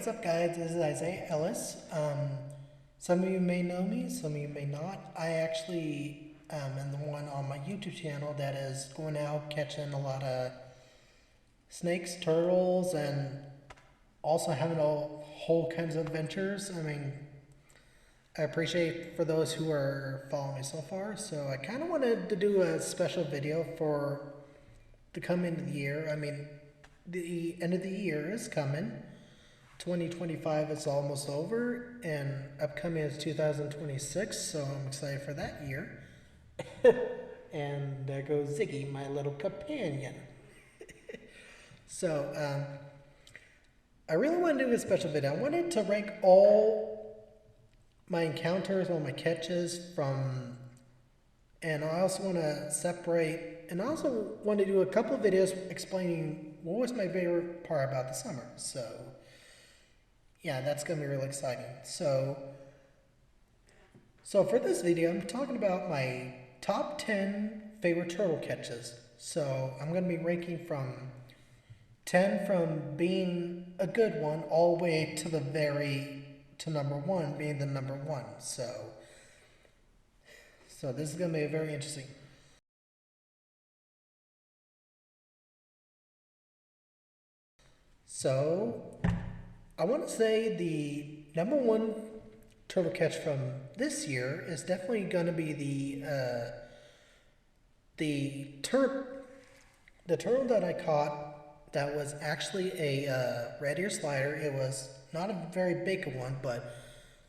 what's up guys, this is Isaiah Ellis. Some of you may know me, some of you may not. I actually am the one on my YouTube channel that is going out catching a lot of snakes, turtles, and also having all whole kinds of adventures. I mean, I appreciate for those who are following me so far, so I kind of wanted to do a special video for the coming of the year. I mean, the end of the year is coming. 2025 is almost over, and upcoming is 2026, so I'm excited for that year. And there goes Ziggy, my little companion. So, I really want to do a special video. I wanted to rank all my encounters, all my catches from, and I also want to separate, and I also want to do a couple of videos explaining what was my favorite part about the summer. So, yeah, that's going to be really exciting. So for this video, I'm talking about my top 10 favorite turtle catches. So I'm going to be ranking from 10 from being a good one all the way to number 1 being the number 1. So this is going to be very interesting. So I want to say the number 1 turtle catch from this year is definitely going to be the turtle that I caught that was actually a red ear slider. It was not a very big one, but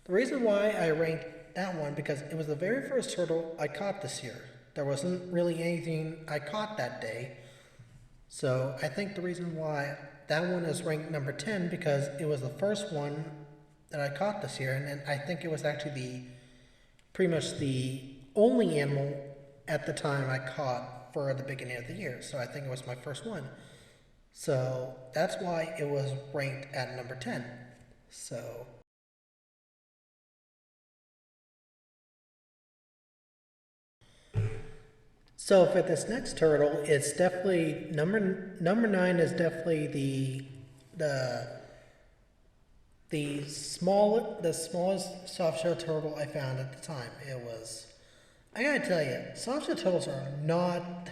the reason why I ranked that one because it was the very first turtle I caught this year. There wasn't really anything I caught that day. So I think the reason why that one is ranked number 10 because it was the first one that I caught this year, and I think it was actually pretty much the only animal at the time I caught for the beginning of the year. So I think it was my first one. So that's why it was ranked at number 10. So for this next turtle, it's definitely number 9 is definitely the smallest softshell turtle I found at the time. It was, I gotta tell you, softshell turtles are not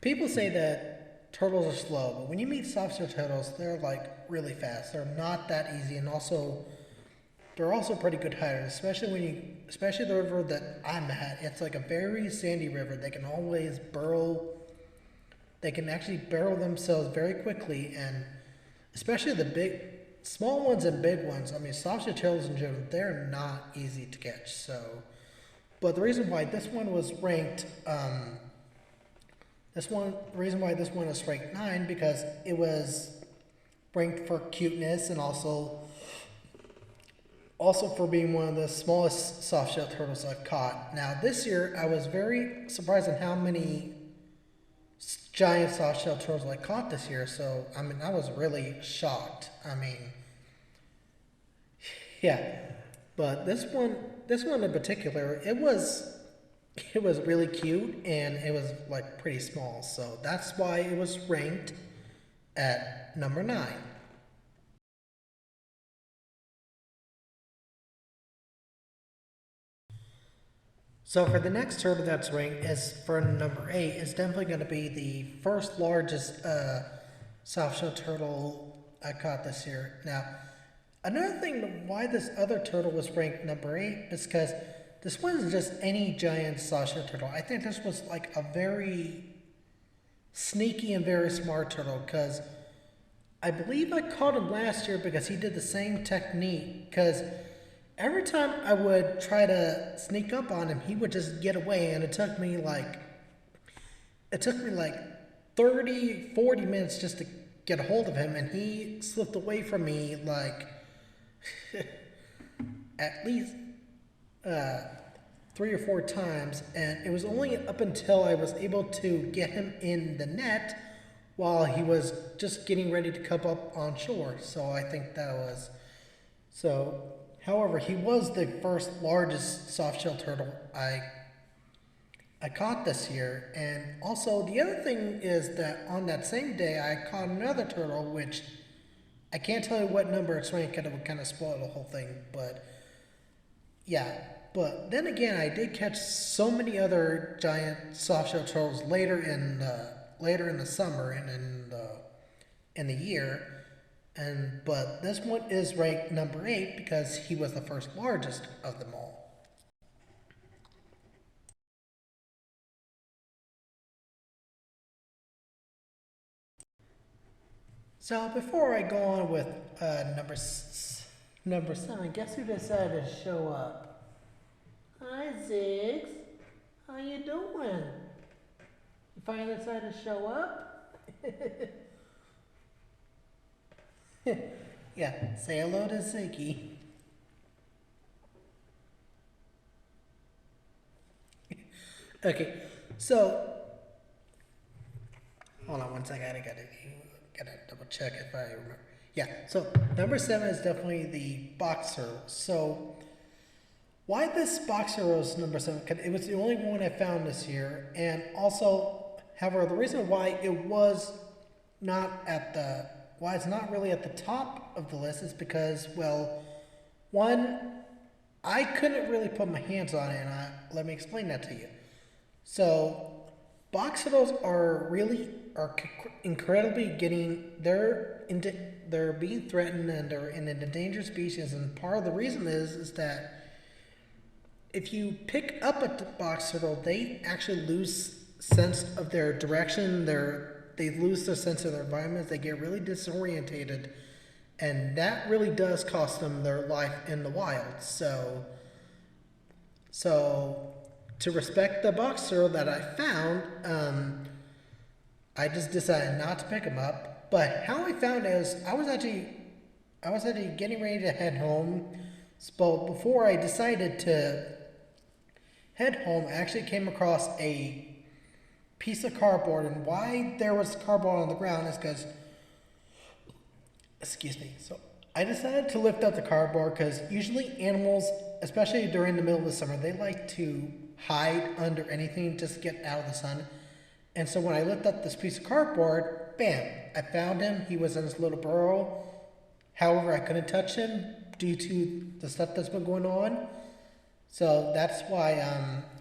people say that turtles are slow, but when you meet softshell turtles, they're like really fast. They're not that easy, and also they're also pretty good hiders, especially the river that I'm at. It's like a very sandy river. They can always burrow. They can actually burrow themselves very quickly, and especially the small ones and big ones. I mean, softshell turtles in general, they're not easy to catch. So, but the reason why this one was ranked, the reason why this one is ranked 9 because it was ranked for cuteness and also for being one of the smallest softshell turtles I've caught. Now, this year, I was very surprised at how many giant softshell turtles I caught this year. So, I mean, I was really shocked. I mean, yeah. But this one in particular, it was really cute, and it was like pretty small. So that's why it was ranked at number 9. So for the next turtle that's ranked is for number 8 is definitely going to be the first largest softshell turtle I caught this year. Now, another thing why this other turtle was ranked number 8 is because this wasn't just any giant softshell turtle. I think this was like a very sneaky and very smart turtle because I believe I caught him last year because he did the same technique because every time I would try to sneak up on him, he would just get away, and it took me like 30, 40 minutes just to get a hold of him, and he slipped away from me like at least 3 or 4 times, and it was only up until I was able to get him in the net while he was just getting ready to come up on shore. So I think that was so. However, he was the first largest softshell turtle I caught this year. And also, the other thing is that on that same day, I caught another turtle, which I can't tell you what number it's ranked because it would kind of spoil the whole thing, but yeah. But then again, I did catch so many other giant softshell turtles later in the summer and in the year, and but this one is ranked number 8 because he was the first largest of them all. So before I go on with number 7, guess who decided to show up? Hi Ziggs, how you doing? You finally decided to show up? Yeah, say hello to Ziggy. Okay, so hold on one second. I gotta double check if I remember. Yeah, so number 7 is definitely the boxer. So why this boxer was number 7? Because it was the only one I found this year, and also, however, the reason why it was not at the why it's not really at the top of the list is because, well, one, I couldn't really put my hands on it, and let me explain that to you. So, box turtles are incredibly they're being threatened and they're an endangered species, and part of the reason is that if you pick up a box turtle, they actually lose sense of their direction. They lose their sense of their environment. They get really disorientated, and that really does cost them their life in the wild. So to respect the box turtle that I found, I just decided not to pick him up. But how I found it is I was actually getting ready to head home. But before I decided to head home, I actually came across a piece of cardboard, and why there was cardboard on the ground is because, excuse me, so I decided to lift up the cardboard because usually animals, especially during the middle of the summer, they like to hide under anything just to get out of the sun. And so when I lift up this piece of cardboard, bam, I found him. He was in his little burrow. However, I couldn't touch him due to the stuff that's been going on. So that's why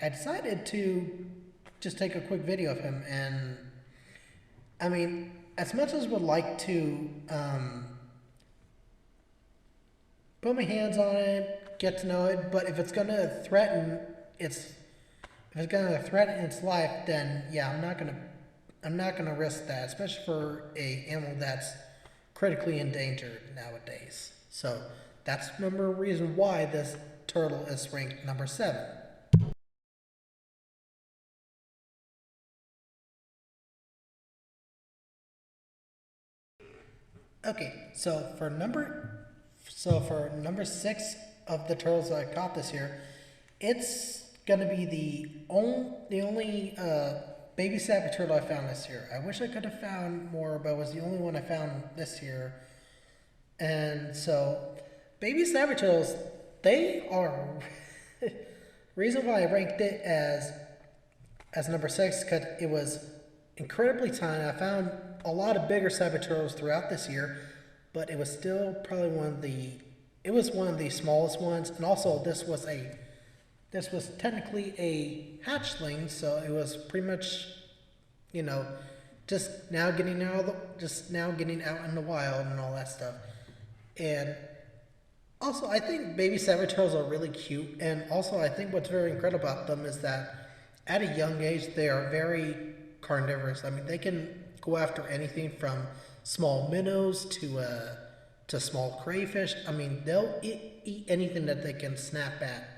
I decided to just take a quick video of him. And I mean, as much as I would like to put my hands on it, get to know it, but if it's gonna threaten its life, then yeah, I'm not gonna risk that, especially for a animal that's critically endangered nowadays. So that's number reason why this turtle is ranked number 7. Okay, so for number 6 of the turtles that I caught this year, it's gonna be the only baby saber turtle I found this year. I wish I could have found more, but it was the only one I found this year. And so, baby saber turtles, they are reason why I ranked it as number 6 because it was incredibly tiny. I found a lot of bigger saber turtles throughout this year, but it was still probably one of the smallest ones. And also, this was technically a hatchling, so it was pretty much, you know, just now getting out in the wild and all that stuff. And also, I think baby saber turtles are really cute, and also I think what's very incredible about them is that at a young age they are very carnivorous. I mean, they can go after anything from small minnows to small crayfish. I mean, they'll eat anything that they can snap at.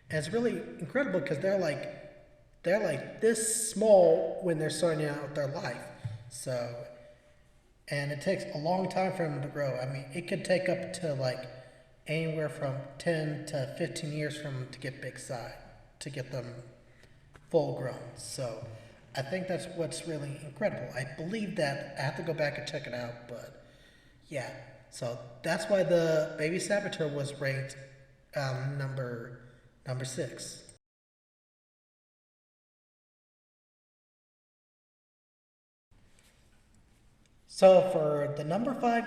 And it's really incredible because they're like this small when they're starting out their life. So, and it takes a long time for them to grow. I mean, it could take up to like anywhere from 10 to 15 years for them to get big size, to get them full grown. So I think that's what's really incredible. I believe that. I have to go back and check it out, but yeah. So that's why the baby saboteur was ranked number 6. So for the number 5,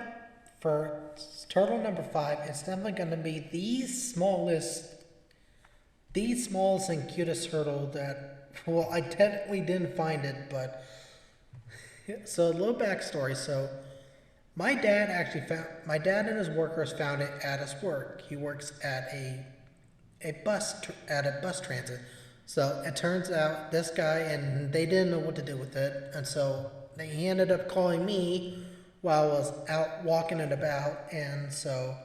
for turtle number 5, it's definitely going to be the smallest and cutest turtle that, well, I technically didn't find it, but, so a little backstory. So my dad and his workers found it at his work. He works at a bus transit. So it turns out this guy, and they didn't know what to do with it, and so he ended up calling me while I was out walking it about, and so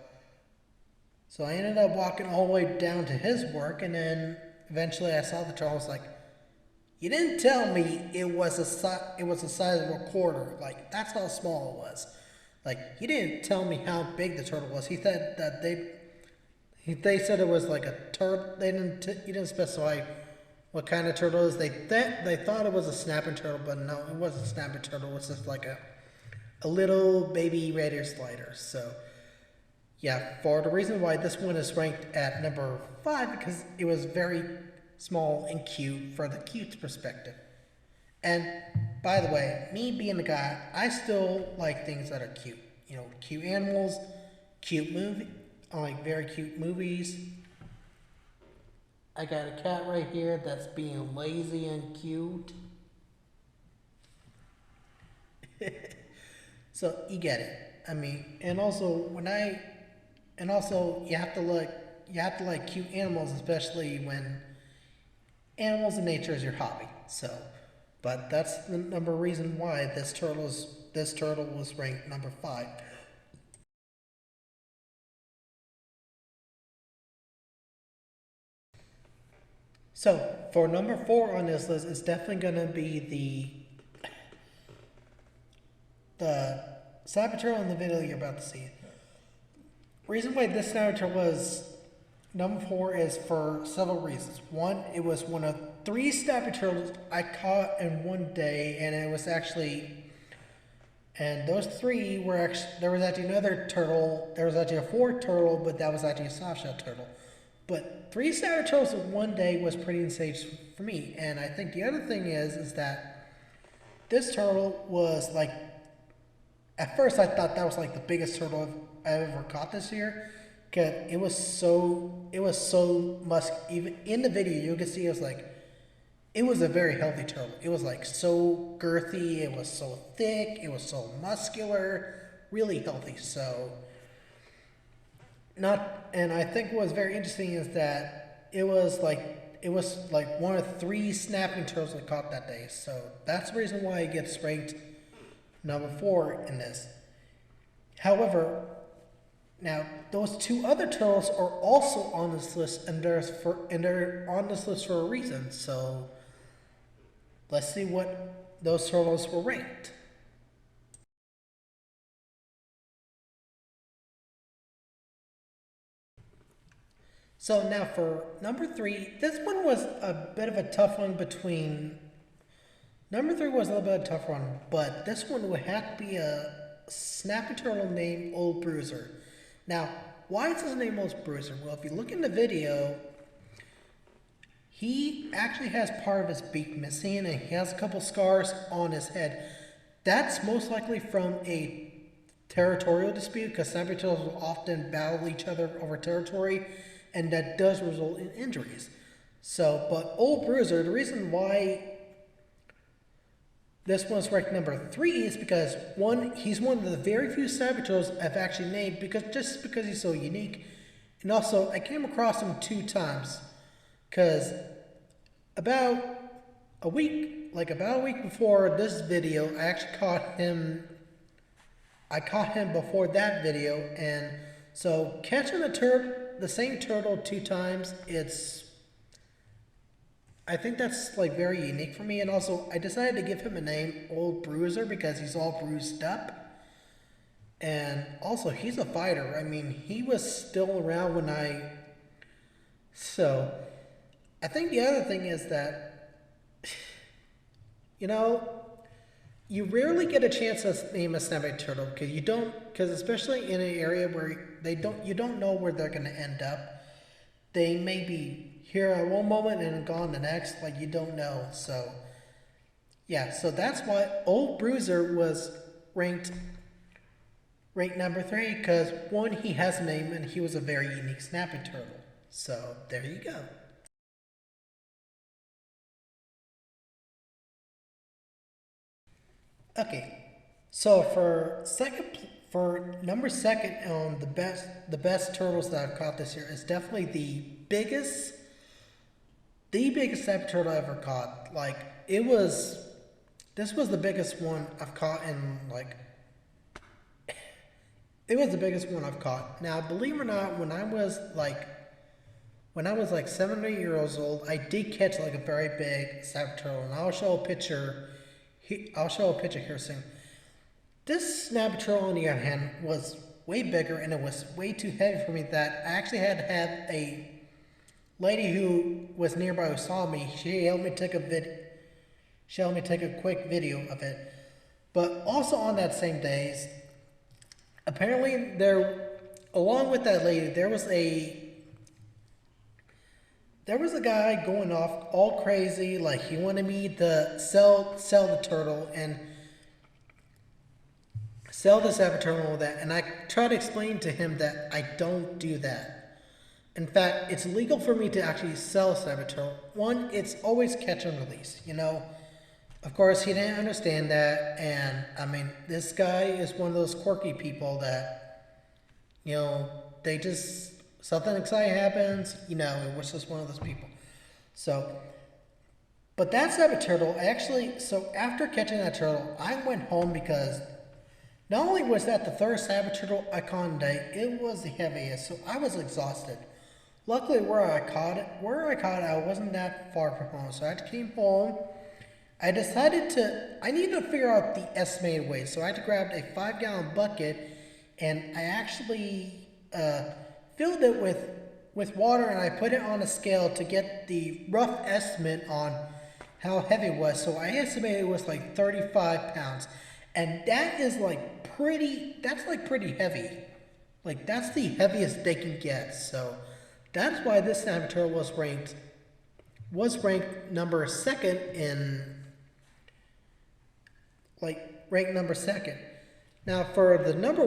I ended up walking all the way down to his work, and then eventually I saw the turtle. I was like, "You didn't tell me it was the size of a quarter. Like, that's how small it was. Like, you didn't tell me how big the turtle was." He said that they said it was like a turtle. He didn't specify what kind of turtle it is. They thought it was a snapping turtle, but no, it wasn't a snapping turtle. It was just like a little baby red ear slider. So yeah, for the reason why this one is ranked at number 5, because it was very small and cute for the cute perspective. And by the way, me being a guy, I still like things that are cute. You know, cute animals, cute movie. I like very cute movies. I got a cat right here that's being lazy and cute. So you get it. I mean, and also you have to like cute animals, especially when animals in nature is your hobby. So, but that's the number reason why this turtle was ranked number 5. So for number 4 on this list, it's definitely gonna be the cyber turtle in the video you're about to see. Reason why this cyber turtle was number 4 is for several reasons. One, it was one of 3 snapper turtles I caught in one day, and it was actually, and those 3 were actually, there was actually another turtle, there was actually a 4th turtle, but that was actually a softshell turtle. But 3 snapper turtles in one day was pretty insane for me. And I think the other thing is that this turtle was like, at first I thought that was like the biggest turtle I've ever caught this year. Cause it was so musky. Even in the video, you can see it was a very healthy turtle. It was like so girthy, it was so thick, it was so muscular, really healthy. So, and I think what was very interesting is that it was like one of 3 snapping turtles I caught that day. So that's the reason why it gets ranked number 4 in this. However, now those 2 other turtles are also on this list, and they're on this list for a reason. So let's see what those turtles were ranked. So now for number 3, this one was a bit of a tough one between. Number 3 was a little bit of a tough one, but this one would have to be a snapping turtle named Old Bruiser. Now, why is his name Old Bruiser? Well, if you look in the video, he actually has part of his beak missing, and he has a couple scars on his head. That's most likely from a territorial dispute, because snapping turtles will often battle each other over territory, and that does result in injuries. So, but Old Bruiser, the reason why this one's ranked number 3 is because he's one of the very few cyber turtles I've actually named because he's so unique, and also I came across him 2 times, because about a week before this video, I actually caught him. I caught him before that video, and so catching the same turtle 2 times, I think that's like very unique for me. And also I decided to give him a name, Old Bruiser, because he's all bruised up. And also he's a fighter. I mean, he was still around when so I think the other thing is that, you you rarely get a chance to name a snapping turtle, because especially in an area where you don't know where they're going to end up. They may be here at one moment and gone the next, like you don't know. So yeah, so that's why Old Bruiser was ranked number 3 because one, he has a name and he was a very unique snapping turtle. So there you go. Okay, so for number second on the best turtles that I've caught this year is definitely the biggest snapping turtle I ever caught. Like this was the biggest one I've caught in like. It was the biggest one I've caught. Now, believe it or not, when I was like 7 or 8 years old, I did catch like a very big snapping turtle, and I'll show a picture. I'll show a picture here soon. This snapping turtle, on the other hand, was way bigger and it was way too heavy for me. That I actually had to have a lady who was nearby who saw me. She helped me take a quick video of it. But also on that same days, apparently along with that lady, there was a guy going off all crazy, like he wanted me to sell the turtle and sell this avatar and all that, and I tried to explain to him that I don't do that. In fact, it's illegal for me to actually sell a avatar. One, it's always catch and release, you know. Of course, he didn't understand that, and I mean, this guy is one of those quirky people that, you know, they just, something exciting happens, you know, it was just one of those people. So, but that snapping turtle, so after catching that turtle, I went home because not only was that the third snapping turtle I caught in a day, it was the heaviest, so I was exhausted. Luckily, where I caught it, I wasn't that far from home, so I came home. I decided I needed to figure out the estimated weight, so I had to grab a 5-gallon bucket, and I actually filled it with water, and I put it on a scale to get the rough estimate on how heavy it was. So I estimated it was like 35 pounds, and that is that's pretty heavy. Like that's the heaviest they can get. So that's why this snapping turtle was ranked number second in. Ranked number second. Now for the number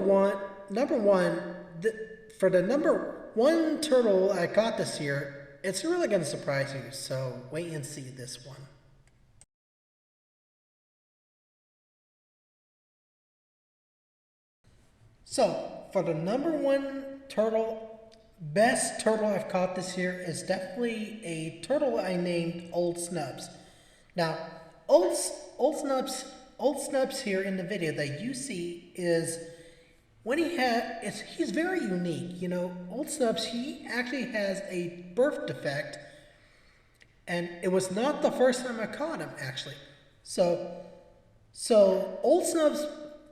one turtle I caught this year, it's really going to surprise you. So wait and see this one. So for the number one best turtle I've caught this year is definitely a turtle I named Old Snubs. Now, Old Snubs here in the video that you see is he's very unique. You know, Old Snubs, he actually has a birth defect, and it was not the first time I caught him actually. So Old Snubs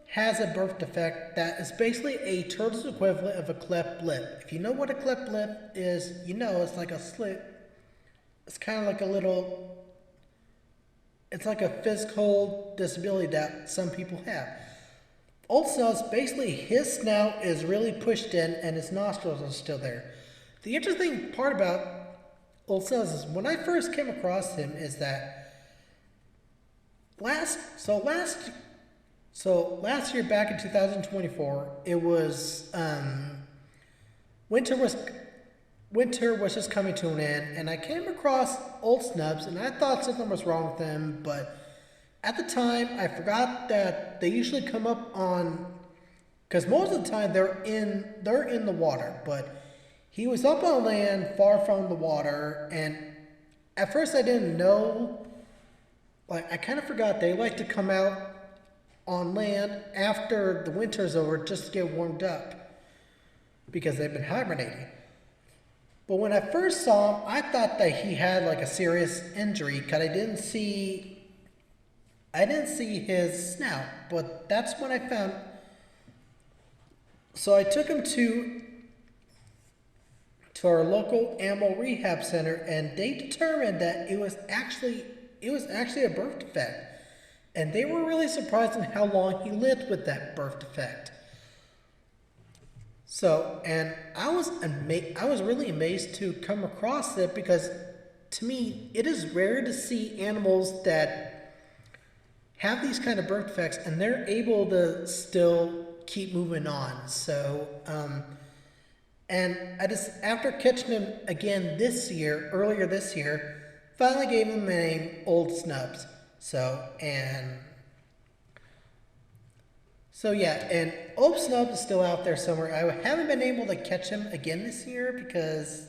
has a birth defect that is basically a turtle's equivalent of a cleft lip. If you know what a cleft lip is, you know it's like a slit. It's kind of like it's like a physical disability that some people have. Old Snubs, basically his snout is really pushed in and his nostrils are still there. The interesting part about Old Snubs is when I first came across him is that last year back in 2024, it was winter was just coming to an end, and I came across Old Snubs, and I thought something was wrong with them, but at the time, I forgot that they usually come up on, because most of the time they're in the water, but he was up on land, far from the water, and at first I didn't know, I kind of forgot they like to come out on land after the winter's over just to get warmed up, because they've been hibernating. But when I first saw him, I thought that he had like a serious injury because I didn't see his snout. But that's when I found. So I took him to our local animal rehab center, and they determined that it was actually a birth defect, and they were really surprised on how long he lived with that birth defect. So, and I was really amazed to come across it because to me, it is rare to see animals that have these kind of birth defects, and they're able to still keep moving on. So, and I just, after catching him again earlier this year, finally gave him the name Old Snubs. So yeah, and Old Snubs is still out there somewhere. I haven't been able to catch him again this year because,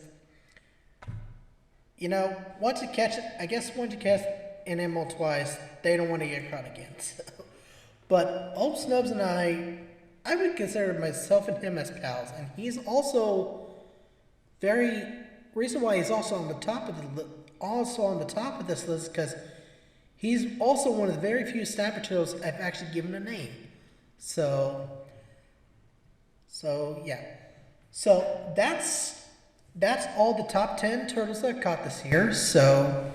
once you catch an animal twice, they don't want to get caught again. So. But Old Snubs and I would consider myself and him as pals, and he's also reason why he's also on the top of this list, because he's also one of the very few snapper turtles I've actually given a name. So yeah. So that's all the top 10 turtles I've caught this year. So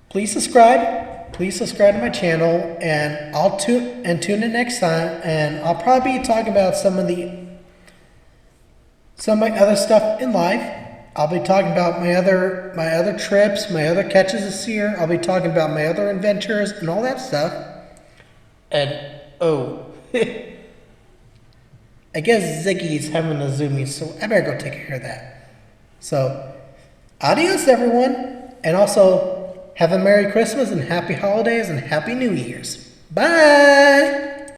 please subscribe to my channel, and tune in next time, and I'll probably be talking about some of my other stuff in life. I'll be talking about my other trips, my other catches this year. I'll be talking about my other adventures and all that stuff. And I guess Ziggy's having a zoomies, so I better go take care of that. So, adios everyone, and also have a Merry Christmas and Happy Holidays and Happy New Year's. Bye!